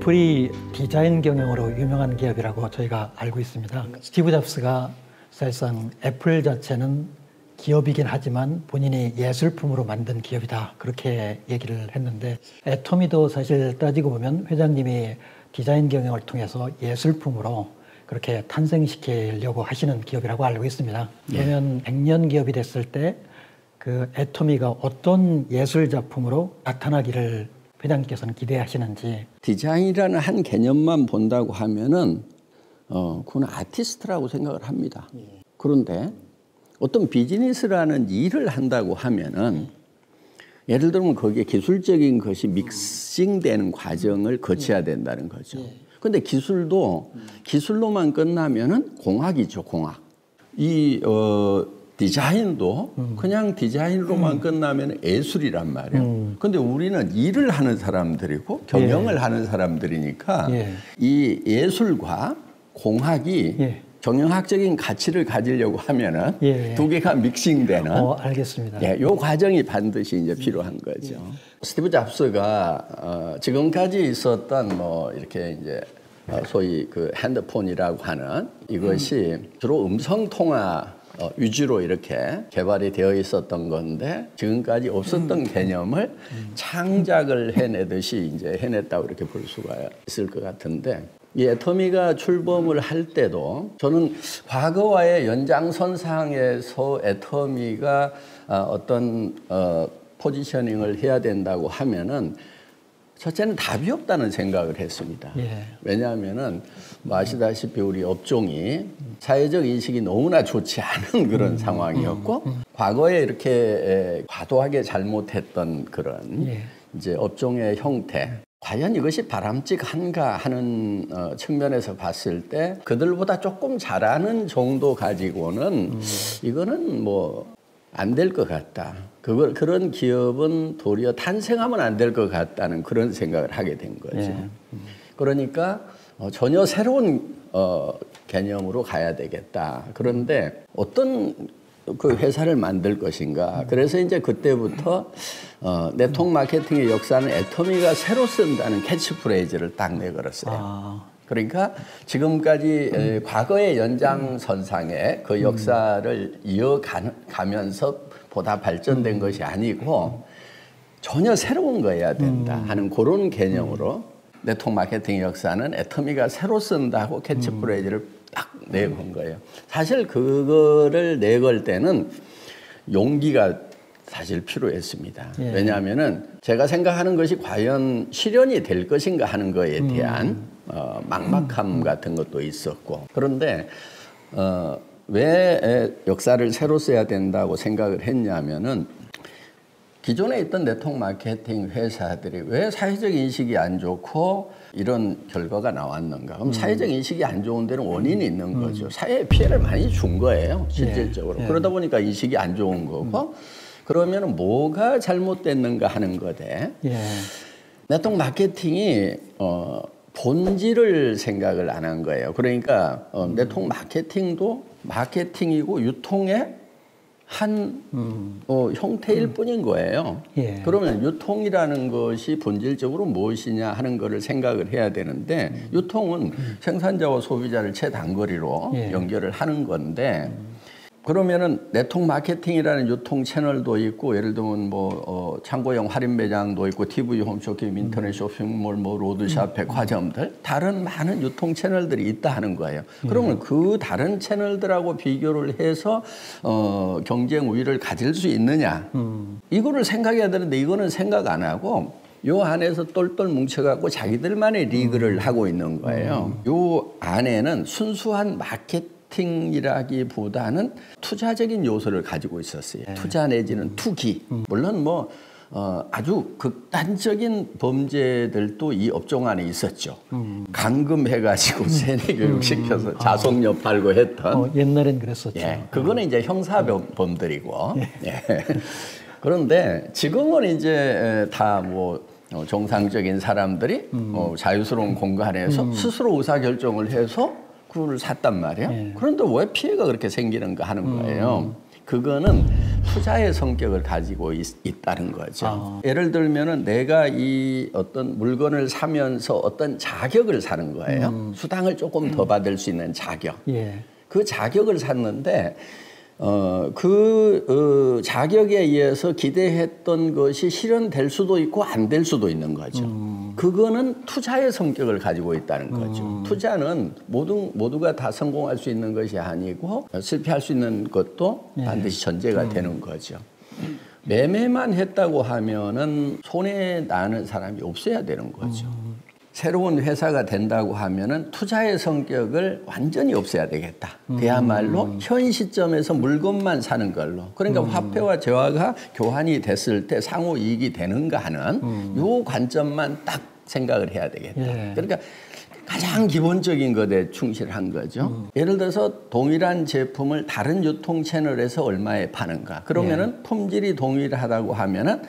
애플이 디자인 경영으로 유명한 기업이라고 저희가 알고 있습니다. 스티브 잡스가 사실상 애플 자체는 기업이긴 하지만 본인이 예술품으로 만든 기업이다, 그렇게 얘기를 했는데, 애토미도 사실 따지고 보면 회장님이 디자인 경영을 통해서 예술품으로 그렇게 탄생시키려고 하시는 기업이라고 알고 있습니다. 그러면 100년 기업이 됐을 때 그 애토미가 어떤 예술 작품으로 나타나기를 회장님께서는 기대하시는지. 디자인이라는 한 개념만 본다고 하면은 그건 아티스트라고 생각을 합니다. 그런데 어떤 비즈니스라는 일을 한다고 하면은 예를 들면 거기에 기술적인 것이 믹싱되는 과정을 거쳐야 된다는 거죠. 근데 기술도 기술로만 끝나면은 공학이죠, 공학. 디자인도 그냥 디자인으로만 끝나면 예술이란 말이에요. 근데 우리는 일을 하는 사람들이고 경영을 하는 사람들이니까 이 예술과 공학이 경영학적인 가치를 가지려고 하면은 두 개가 믹싱되는. 알겠습니다. 요 과정이 반드시 이제 필요한 거죠. 스티브 잡스가 지금까지 있었던 뭐 이렇게 이제 소위 그 핸드폰이라고 하는 이것이 주로 음성 통화 위주로 이렇게 개발이 되어 있었던 건데, 지금까지 없었던 개념을 창작을 해내듯이 이제 해냈다고 이렇게 볼 수가 있을 것 같은데, 이 애토미가 출범을 할 때도 저는 과거와의 연장선상에서 애토미가 어떤 포지셔닝을 해야 된다고 하면은 첫째는 답이 없다는 생각을 했습니다. 왜냐하면은 뭐 아시다시피 우리 업종이 사회적 인식이 너무나 좋지 않은 그런 상황이었고, 과거에 이렇게 과도하게 잘못했던 그런 이제 업종의 형태, 과연 이것이 바람직한가 하는 측면에서 봤을 때 그들보다 조금 잘하는 정도 가지고는 이거는 뭐 안 될 것 같다. 그런 기업은 도리어 탄생하면 안 될 것 같다는 그런 생각을 하게 된 거죠. 그러니까 전혀 새로운 개념으로 가야 되겠다. 그런데 어떤 그 회사를 만들 것인가. 그래서 이제 그때부터 네트워크 마케팅의 역사는 애토미가 새로 쓴다는 캐치프레이즈를 딱 내걸었어요. 그러니까 지금까지 과거의 연장선상에 그 역사를 이어가면서 보다 발전된 것이 아니고 전혀 새로운 거여야 된다 하는 그런 개념으로 네트워크 마케팅 역사는 애토미가 새로 쓴다고 캐치프레이즈를 딱 내건 거예요. 사실 그거를 내걸 때는 용기가 사실 필요했습니다. 왜냐하면은 제가 생각하는 것이 과연 실현이 될 것인가 하는 거에 대한 막막함 같은 것도 있었고, 그런데 왜 역사를 새로 써야 된다고 생각을 했냐면은 기존에 있던 네트워크 마케팅 회사들이 왜 사회적 인식이 안 좋고 이런 결과가 나왔는가? 그럼 사회적 인식이 안 좋은 데는 원인이 있는 거죠. 사회에 피해를 많이 준 거예요, 실질적으로. 그러다 보니까 인식이 안 좋은 거고, 그러면 뭐가 잘못됐는가 하는 거대. 네트워크 마케팅이 본질을 생각을 안 한 거예요. 그러니까 네트워크 마케팅도 마케팅이고 유통의 한 형태일 뿐인 거예요. 그러면 유통이라는 것이 본질적으로 무엇이냐 하는 거를 생각을 해야 되는데, 유통은 생산자와 소비자를 최단거리로 연결을 하는 건데, 그러면은 네트워크 마케팅이라는 유통 채널도 있고, 예를 들면 뭐 창고형 할인 매장도 있고, TV 홈쇼핑, 인터넷 쇼핑몰, 뭐 로드샵, 백화점들, 다른 많은 유통 채널들이 있다 하는 거예요. 그러면 그 다른 채널들하고 비교를 해서 경쟁 우위를 가질 수 있느냐, 이거를 생각해야 되는데 이거는 생각 안 하고 요 안에서 똘똘 뭉쳐갖고 자기들만의 리그를 하고 있는 거예요. 요 안에는 순수한 마케팅이라기보다는 투자적인 요소를 가지고 있었어요. 투자 내지는 투기. 물론 뭐 아주 극단적인 범죄들도 이 업종 안에 있었죠. 감금해가지고 세뇌교육 시켜서 자석료 팔고 했던. 옛날엔 그랬었죠. 그거는 이제 형사범들이고. 그런데 지금은 이제 다 뭐 정상적인 사람들이 자유스러운 공간에서 스스로 의사결정을 해서 그걸 샀단 말이에요. 그런데 왜 피해가 그렇게 생기는가 하는 거예요. 그거는 투자의 성격을 가지고 있다는 거죠. 예를 들면은 내가 이 어떤 물건을 사면서 어떤 자격을 사는 거예요. 수당을 조금 더 받을 수 있는 자격. 예. 그 자격을 샀는데 자격에 의해서 기대했던 것이 실현될 수도 있고 안 될 수도 있는 거죠. 그거는 투자의 성격을 가지고 있다는 거죠. 투자는 모두가 다 성공할 수 있는 것이 아니고 실패할 수 있는 것도 반드시 전제가 되는 거죠. 매매만 했다고 하면은 손해 나는 사람이 없어야 되는 거죠. 새로운 회사가 된다고 하면은 투자의 성격을 완전히 없애야 되겠다. 그야말로 현 시점에서 물건만 사는 걸로. 그러니까 화폐와 재화가 교환이 됐을 때 상호 이익이 되는가 하는 요 관점만 딱 생각을 해야 되겠다. 예. 그러니까 가장 기본적인 것에 충실한 거죠. 예를 들어서 동일한 제품을 다른 유통 채널에서 얼마에 파는가. 그러면은 품질이 동일하다고 하면은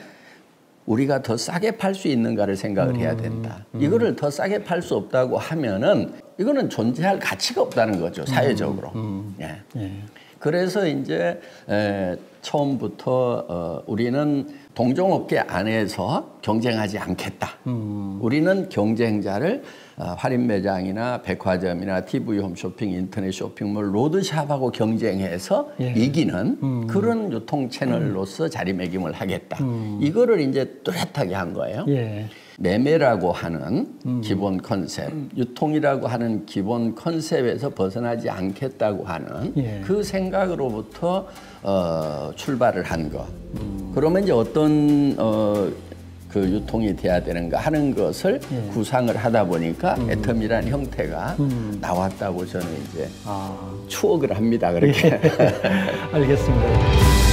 우리가 더 싸게 팔 수 있는가를 생각을 해야 된다. 이거를 더 싸게 팔 수 없다고 하면은 이거는 존재할 가치가 없다는 거죠, 사회적으로. 예. 예. 그래서 이제 처음부터 우리는 동종업계 안에서 경쟁하지 않겠다. 우리는 경쟁자를 할인 매장이나 백화점이나 TV 홈쇼핑, 인터넷 쇼핑몰, 로드샵하고 경쟁해서 예. 이기는 그런 유통 채널로서 자리매김을 하겠다. 이거를 이제 뚜렷하게 한 거예요. 예. 매매라고 하는 기본 컨셉, 유통이라고 하는 기본 컨셉에서 벗어나지 않겠다고 하는 예. 그 생각으로부터 출발을 한 거. 그러면 이제 어떤 그 유통이 돼야 되는가 하는 것을 구상을 하다 보니까 애텀이라는 형태가 나왔다고 저는 이제 추억을 합니다. 그렇게. 알겠습니다.